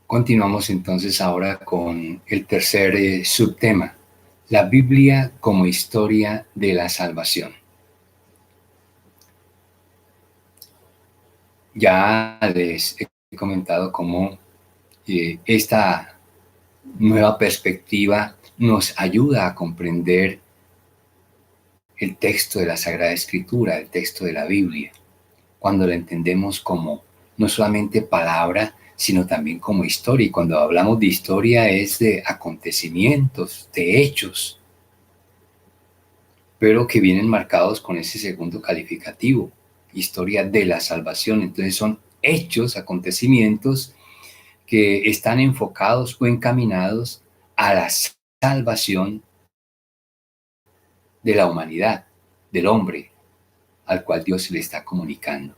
Continuamos entonces ahora con el tercer subtema, la Biblia como historia de la salvación. Ya les he comentado cómo esta nueva perspectiva nos ayuda a comprender el texto de la Sagrada Escritura, el texto de la Biblia, cuando la entendemos como no solamente palabra, sino también como historia. Y cuando hablamos de historia es de acontecimientos, de hechos, pero que vienen marcados con ese segundo calificativo, historia de la salvación. Entonces son hechos, acontecimientos que están enfocados o encaminados a la salvación de la humanidad, del hombre, al cual Dios se le está comunicando.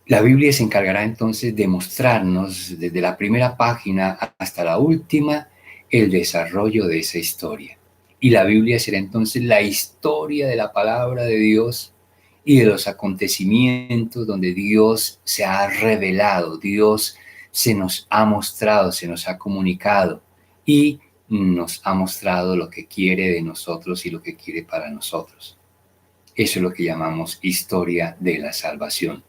La Biblia se encargará entonces de mostrarnos desde la primera página hasta la última el desarrollo de esa historia. Y la Biblia será entonces la historia de la palabra de Dios y de los acontecimientos donde Dios se ha revelado, Dios se nos ha mostrado, se nos ha comunicado y nos ha mostrado lo que quiere de nosotros y lo que quiere para nosotros. Eso es lo que llamamos historia de la salvación.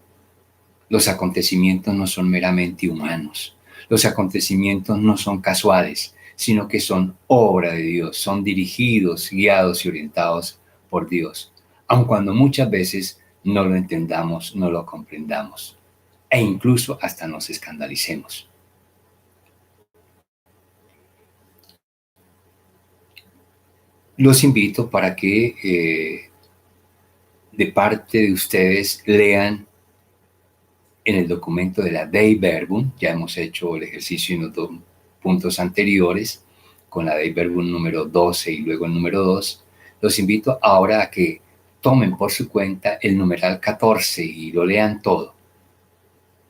Los acontecimientos no son meramente humanos. Los acontecimientos no son casuales, sino que son obra de Dios, son dirigidos, guiados y orientados por Dios, aun cuando muchas veces no lo entendamos, no lo comprendamos, e incluso hasta nos escandalicemos. Los invito para que de parte de ustedes lean en el documento de la Dei Verbum. Ya hemos hecho el ejercicio en los dos puntos anteriores, con la Dei Verbum número 12 y luego el número 2. Los invito ahora a que tomen por su cuenta el numeral 14 y lo lean todo.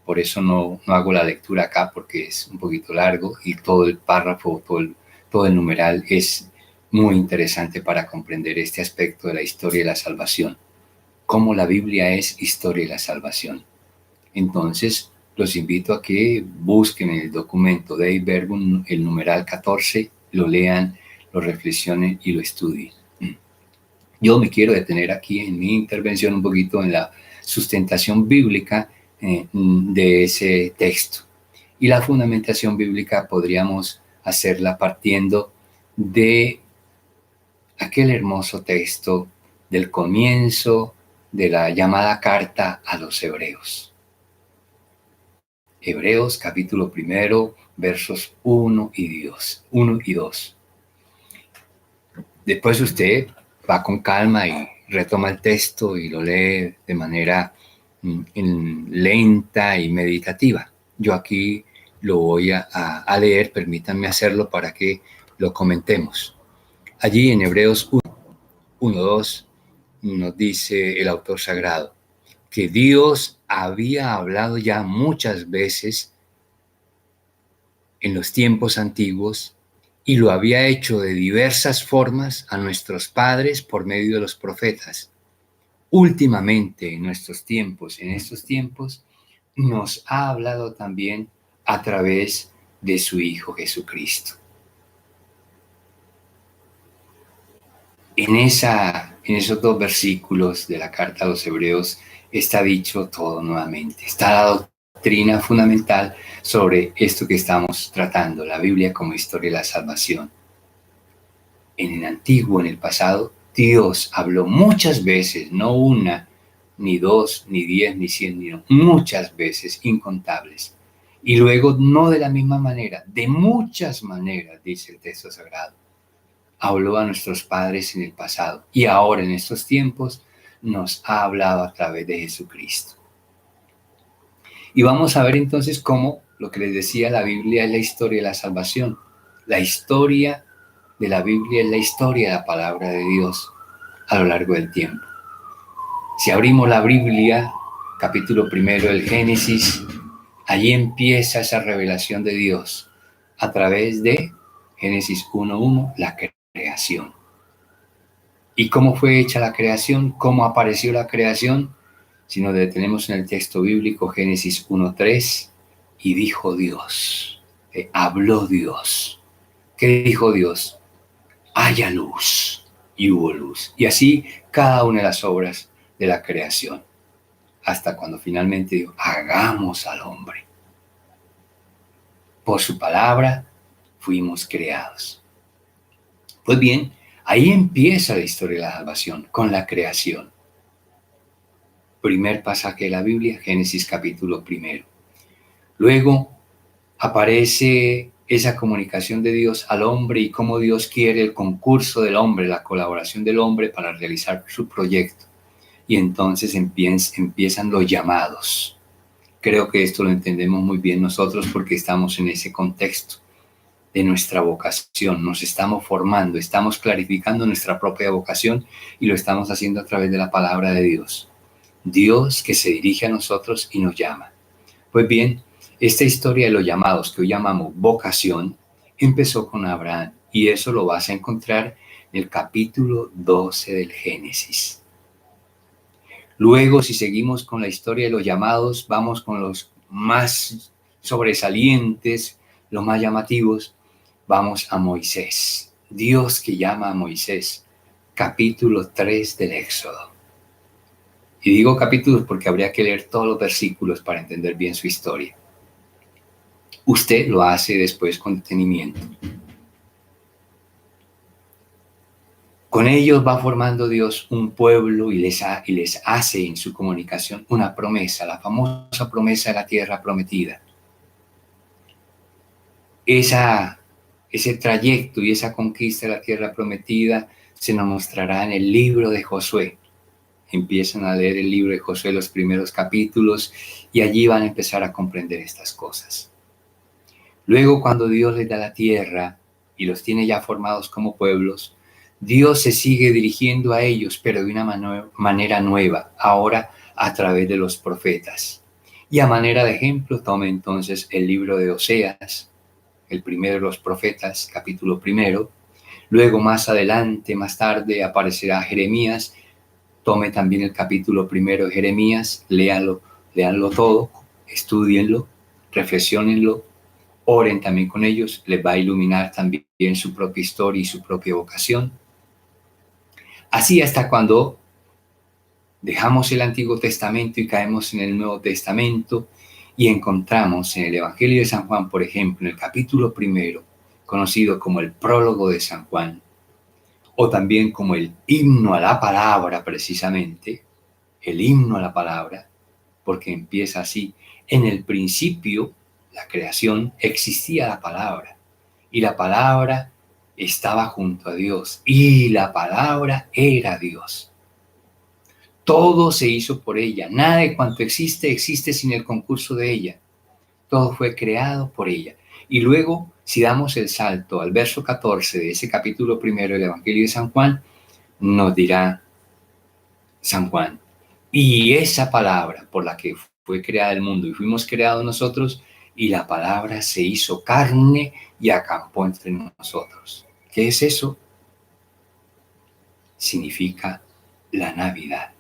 Por eso no hago la lectura acá porque es un poquito largo y todo el párrafo, todo el numeral es muy interesante para comprender este aspecto de la historia de la salvación. Cómo la Biblia es historia de la salvación. Entonces, los invito a que busquen en el documento Dei Verbum el numeral 14, lo lean, lo reflexionen y lo estudien. Yo me quiero detener aquí en mi intervención un poquito en la sustentación bíblica de ese texto. Y la fundamentación bíblica podríamos hacerla partiendo de aquel hermoso texto del comienzo de la llamada carta a los Hebreos. Hebreos capítulo 1, versos 1 y 2. Después usted va con calma y retoma el texto y lo lee de manera lenta y meditativa. Yo aquí lo voy a leer, permítanme hacerlo para que lo comentemos. Allí en Hebreos 1:2 nos dice el autor sagrado que Dios había hablado ya muchas veces en los tiempos antiguos y lo había hecho de diversas formas a nuestros padres por medio de los profetas. Últimamente, en estos tiempos, nos ha hablado también a través de su Hijo Jesucristo. En esos dos versículos de la carta a los Hebreos está dicho todo nuevamente. Está la doctrina fundamental sobre esto que estamos tratando, la Biblia como historia de la salvación. En el antiguo, en el pasado, Dios habló muchas veces, no una, ni dos, ni 10, ni 100, sino muchas veces, incontables. Y luego, no de la misma manera, de muchas maneras, dice el texto sagrado. Habló a nuestros padres en el pasado y ahora en estos tiempos nos ha hablado a través de Jesucristo. Y vamos a ver entonces cómo, lo que les decía, la Biblia es la historia de la salvación. La historia de la Biblia es la historia de la palabra de Dios a lo largo del tiempo. Si abrimos la Biblia, capítulo 1 del Génesis, allí empieza esa revelación de Dios a través de Génesis 1:1, la creación. ¿Y cómo fue hecha la creación? ¿Cómo apareció la creación? si nos detenemos en el texto bíblico, Génesis 1:3, y dijo Dios, habló Dios. ¿Qué dijo Dios? Haya luz, y hubo luz. Y así cada una de las obras de la creación, hasta cuando finalmente dijo, hagamos al hombre. Por su palabra fuimos creados. Pues bien, ahí empieza la historia de la salvación, con la creación. Primer pasaje de la Biblia, Génesis capítulo 1. Luego aparece esa comunicación de Dios al hombre y cómo Dios quiere el concurso del hombre, la colaboración del hombre para realizar su proyecto. Y entonces empiezan los llamados. Creo que esto lo entendemos muy bien nosotros porque estamos en ese contexto de nuestra vocación. Nos estamos formando, estamos clarificando nuestra propia vocación y lo estamos haciendo a través de la palabra de Dios. Dios que se dirige a nosotros y nos llama. Pues bien, esta historia de los llamados que hoy llamamos vocación empezó con Abraham y eso lo vas a encontrar en el capítulo 12 del Génesis. Luego, si seguimos con la historia de los llamados, vamos con los más sobresalientes, los más llamativos. Vamos a Moisés. Dios que llama a Moisés. Capítulo 3 del Éxodo. Y digo capítulos porque habría que leer todos los versículos para entender bien su historia. Usted lo hace después con detenimiento. Con ellos va formando Dios un pueblo y les hace en su comunicación una promesa, la famosa promesa de la tierra prometida. Ese trayecto y esa conquista de la tierra prometida se nos mostrará en el libro de Josué. Empiezan a leer el libro de Josué, los primeros capítulos, y allí van a empezar a comprender estas cosas. Luego, cuando Dios les da la tierra y los tiene ya formados como pueblos, Dios se sigue dirigiendo a ellos, pero de una manera nueva, ahora a través de los profetas. Y a manera de ejemplo, toma entonces el libro de Oseas, el primero de los profetas, capítulo 1. Luego, más adelante, más tarde, aparecerá Jeremías. Tome también el capítulo 1 de Jeremías, léanlo todo, estudienlo, reflexionenlo, oren también con ellos, les va a iluminar también su propia historia y su propia vocación. Así hasta cuando dejamos el Antiguo Testamento y caemos en el Nuevo Testamento y encontramos en el Evangelio de San Juan, por ejemplo, en el capítulo 1, conocido como el prólogo de San Juan, o también como el himno a la palabra, precisamente, el himno a la palabra, porque empieza así. En el principio, la creación, existía la palabra, y la palabra estaba junto a Dios, y la palabra era Dios. Todo se hizo por ella, nada de cuanto existe sin el concurso de ella. Todo fue creado por ella. Y luego, si damos el salto al verso 14 de ese capítulo 1 del Evangelio de San Juan, nos dirá San Juan, y esa palabra por la que fue creada el mundo y fuimos creados nosotros, y la palabra se hizo carne y acampó entre nosotros. ¿Qué es eso? Significa la Navidad,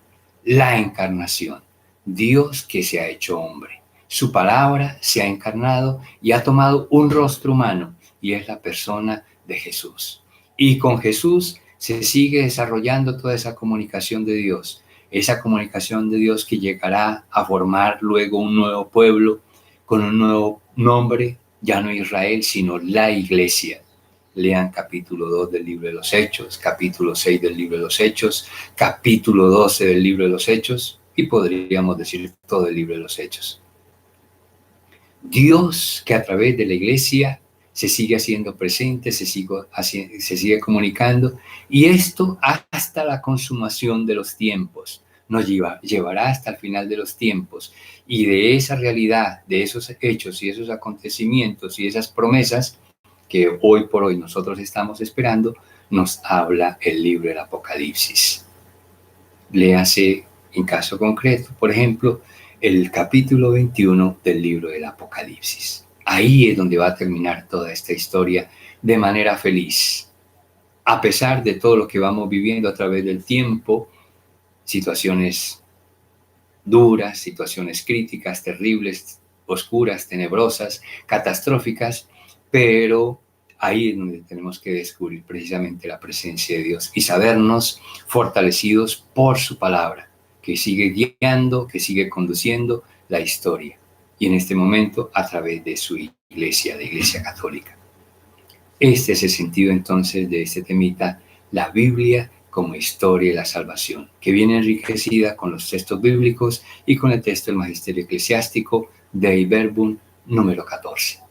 la encarnación, Dios que se ha hecho hombre. Su palabra se ha encarnado y ha tomado un rostro humano, y es la persona de Jesús. Y con Jesús se sigue desarrollando toda esa comunicación de Dios, esa comunicación de Dios que llegará a formar luego un nuevo pueblo con un nuevo nombre, ya no Israel, sino la Iglesia. Lean capítulo 2 del libro de los Hechos, capítulo 6 del libro de los Hechos, capítulo 12 del libro de los Hechos, y podríamos decir todo el libro de los Hechos. Dios que a través de la Iglesia se sigue haciendo presente, se sigue comunicando, y esto hasta la consumación de los tiempos. Nos llevará hasta el final de los tiempos, y de esa realidad, de esos hechos y esos acontecimientos y esas promesas que hoy por hoy nosotros estamos esperando, nos habla el libro del Apocalipsis. Léase en caso concreto, por ejemplo, el capítulo 21 del libro del Apocalipsis. Ahí es donde va a terminar toda esta historia de manera feliz. A pesar de todo lo que vamos viviendo a través del tiempo, situaciones duras, situaciones críticas, terribles, oscuras, tenebrosas, catastróficas, pero ahí es donde tenemos que descubrir precisamente la presencia de Dios y sabernos fortalecidos por su palabra, que sigue guiando, que sigue conduciendo la historia. Y en este momento a través de su iglesia, de Iglesia Católica. Este es el sentido entonces de este temita, la Biblia como historia de la salvación, que viene enriquecida con los textos bíblicos y con el texto del Magisterio Eclesiástico Dei Verbum número 14.